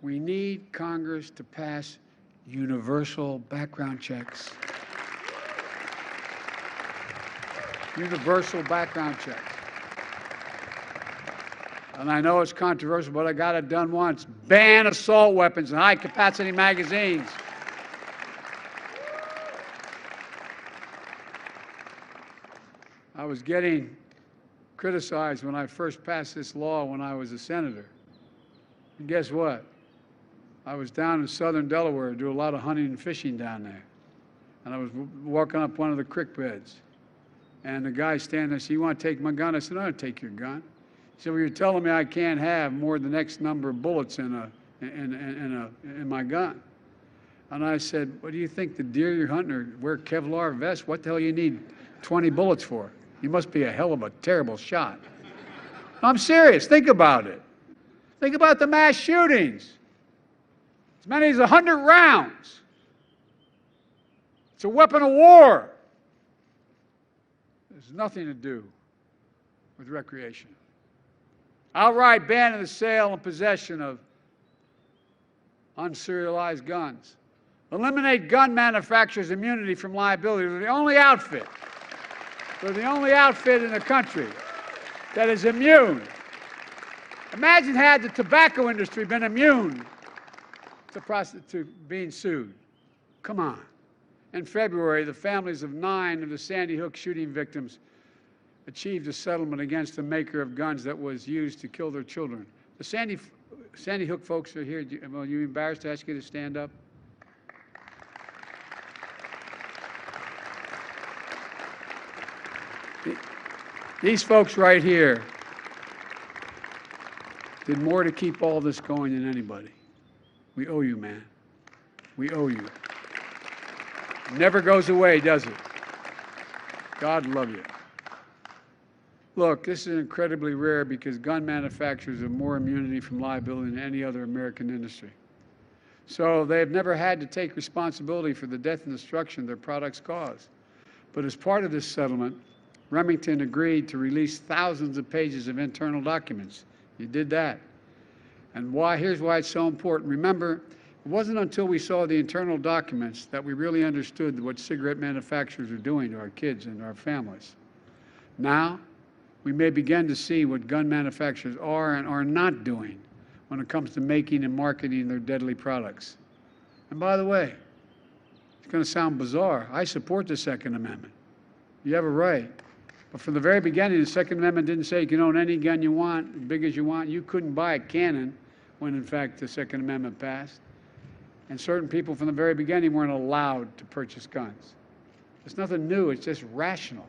We need Congress to pass universal background checks. Universal background checks. And I know it's controversial, but I got it done once. Ban assault weapons and high-capacity magazines. I was getting criticized when I first passed this law when I was a senator. And guess what? I was down in southern Delaware, do a lot of hunting and fishing down there. And I was walking up one of the creek beds. And the guy standing there said, "You want to take my gun?" I said, "No, I'll take your gun." He said, "Well, you're telling me I can't have more than the next number of bullets in my gun." And I said, "What do you think, the deer you're hunting or wear Kevlar vests? What the hell you need 20 bullets for? You must be a hell of a terrible shot." I'm serious. Think about it. Think about the mass shootings. As many as 100 rounds. It's a weapon of war. There's nothing to do with recreation. Outright ban of the sale and possession of unserialized guns. Eliminate gun manufacturers' immunity from liability. They're the only outfit. They're the only outfit in the country that is immune. Imagine had the tobacco industry been immune to being sued. Come on. In February, the families of 9 of the Sandy Hook shooting victims achieved a settlement against the maker of guns that was used to kill their children. The Sandy Hook folks are here. Are you embarrassed to ask you to stand up? These folks right here did more to keep all this going than anybody. We owe you, man. We owe you. It never goes away, does it? God love you. Look, this is incredibly rare because gun manufacturers have more immunity from liability than any other American industry. So they've never had to take responsibility for the death and destruction their products cause. But as part of this settlement, Remington agreed to release thousands of pages of internal documents. You did that. And here's why it's so important. Remember, it wasn't until we saw the internal documents that we really understood what cigarette manufacturers are doing to our kids and our families. Now, we may begin to see what gun manufacturers are and are not doing when it comes to making and marketing their deadly products. And by the way, it's going to sound bizarre. I support the Second Amendment. You have a right. But from the very beginning, the Second Amendment didn't say you can own any gun you want, as big as you want. You couldn't buy a cannon when, in fact, the Second Amendment passed. And certain people from the very beginning weren't allowed to purchase guns. It's nothing new. It's just rational.